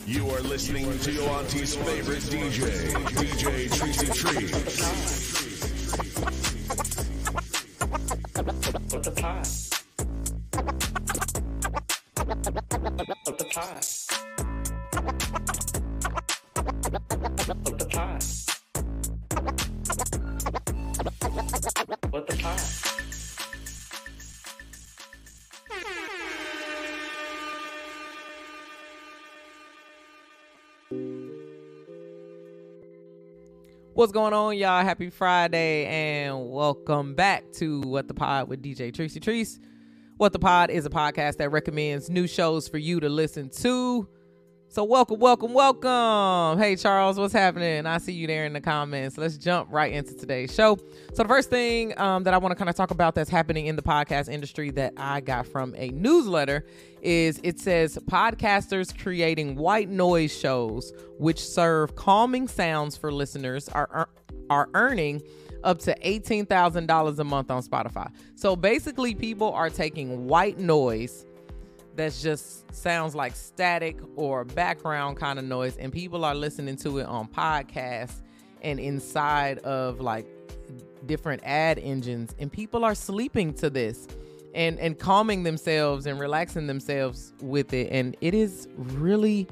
You are listening to your auntie's favorite DJ, DJ Tracy Tree. What the pie? What the pie? What the pie? What the pie? What's going on, y'all? Happy Friday and welcome back to What the Pod with DJ Tracy Treese. What the Pod is a podcast that recommends new shows for you to listen to. So welcome. Hey, Charles, what's happening? I see you there in the comments. Let's jump right into today's show. So the first thing that I want to kind of talk about that's happening in the podcast industry that I got from a newsletter is it says podcasters creating white noise shows which serve calming sounds for listeners are earning up to $18,000 a month on Spotify. So basically people are taking white noise that just sounds like static or background kind of noise, and people are listening to it on podcasts and inside of like different ad engines, and people are sleeping to this and calming themselves and relaxing themselves with it. And it is really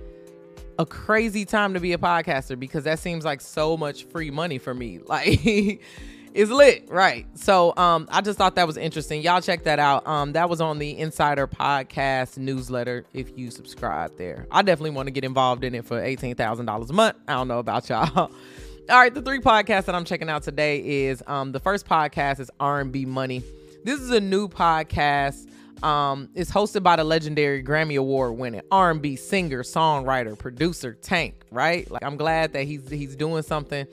a crazy time to be a podcaster because that seems like so much free money for me. Like it's lit, right? So I just thought that was interesting. Y'all check that out. That was on the Insider Podcast newsletter if you subscribe there. I definitely want to get involved in it for $18,000 a month. I don't know about y'all. All right, the three podcasts that I'm checking out today is the first podcast is R&B Money. This is a new podcast. It's hosted by the legendary Grammy Award winning R&B singer, songwriter, producer Tank, right? Like I'm glad that he's doing something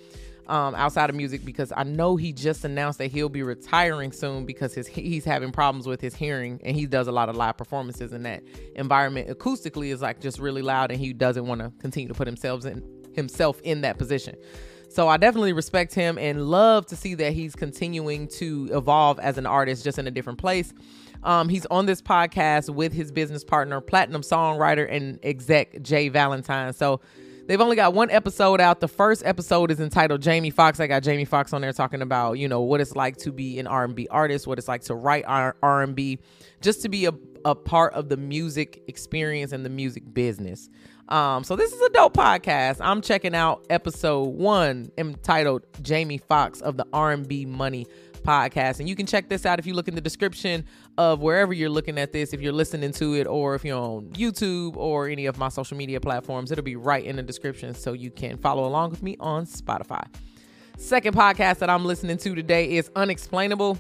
outside of music because I know he just announced that he'll be retiring soon because he's having problems with his hearing, and he does a lot of live performances in that environment. Acoustically is like just really loud, and he doesn't want to continue to put himself in that position. So I definitely respect him and love to see that he's continuing to evolve as an artist, just in a different place. He's on this podcast with his business partner, platinum songwriter and exec Jay Valentine. So they've only got one episode out. The first episode is entitled Jamie Foxx. I got Jamie Foxx on there talking about, you know, what it's like to be an R&B artist, what it's like to write R&B, just to be a part of the music experience and the music business. So this is a dope podcast. I'm checking out episode 1 entitled Jamie Foxx of the R&B Money podcast. And you can check this out if you look in the description of wherever you're looking at this, if you're listening to it, or if you're on YouTube or any of my social media platforms, it'll be right in the description so you can follow along with me on Spotify. Second podcast that I'm listening to today is Unexplainable.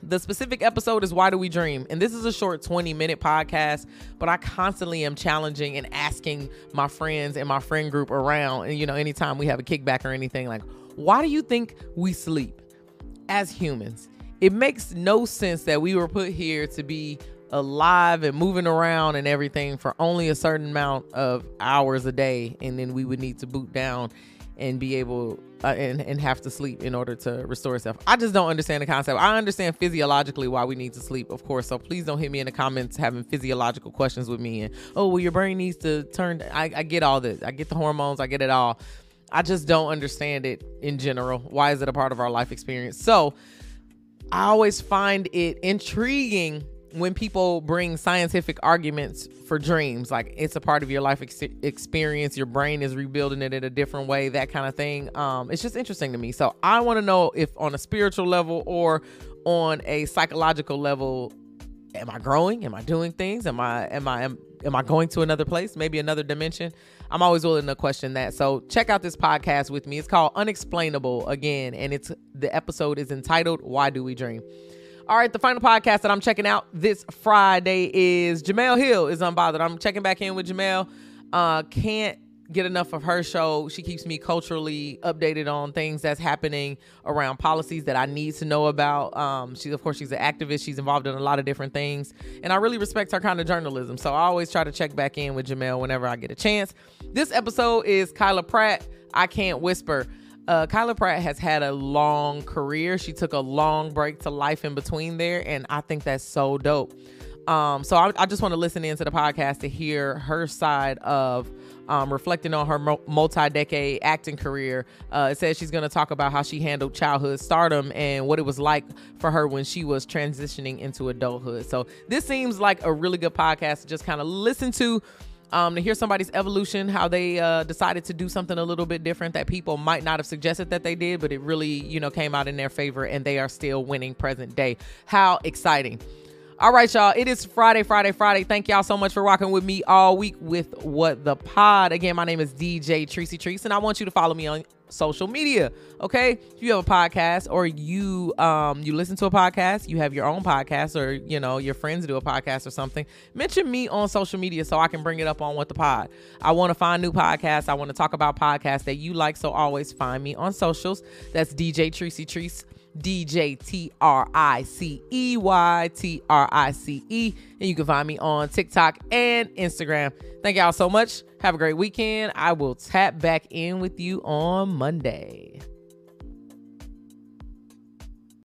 The specific episode is Why Do We Dream? And this is a short 20-minute podcast, but I constantly am challenging and asking my friends and my friend group around, and, you know, anytime we have a kickback or anything, like, why do you think we sleep as humans? It makes no sense that we were put here to be alive and moving around and everything for only a certain amount of hours a day, and then we would need to boot down and be able and have to sleep in order to restore itself. I just don't understand the concept. I understand physiologically why we need to sleep, of course, so please don't hit me in the comments having physiological questions with me and, oh, well, your brain needs to turn. I get all this. I get the hormones. I get it all. I just don't understand it in general. Why is it a part of our life experience? So I always find it intriguing when people bring scientific arguments for dreams, like it's a part of your life experience, your brain is rebuilding it in a different way, that kind of thing. It's just interesting to me. So I want to know if on a spiritual level or on a psychological level, am I growing? Am I doing things? Am I going to another place? Maybe another dimension? I'm always willing to question that. So check out this podcast with me. It's called Unexplainable again, and the episode is entitled Why Do We Dream? All right, the final podcast that I'm checking out this Friday is Jamel Hill is Unbothered. I'm checking back in with Jamel. Can't get enough of her show. She keeps me culturally updated on things that's happening around policies that I need to know about. She's an activist. She's involved in a lot of different things, and I really respect her kind of journalism. So I always try to check back in with Jamel whenever I get a chance. This episode is Kyla Pratt, I Can't Whisper. Kyla Pratt has had a long career. She took a long break to life in between there, and I think that's so dope. So I just want to listen into the podcast to hear her side of reflecting on her multi-decade acting career. It says she's going to talk about how she handled childhood stardom and what it was like for her when she was transitioning into adulthood. So this seems like a really good podcast to just kind of listen to hear somebody's evolution, how they decided to do something a little bit different that people might not have suggested that they did, but it really, came out in their favor, and they are still winning present day. How exciting. All right, y'all. It is Friday. Thank y'all so much for rocking with me all week with What the Pod. Again, my name is DJ Tracy Treese, and I want you to follow me on social media. Okay, if you have a podcast, or you listen to a podcast, you have your own podcast, or your friends do a podcast or something, mention me on social media so I can bring it up on What the Pod. I want to find new podcasts. I want to talk about podcasts that you like, so always find me on socials. That's DJ Tracy Treese, DJ TRICEY, and you can find me on TikTok and Instagram. Thank y'all so much. Have a great weekend. I will tap back in with you on Monday.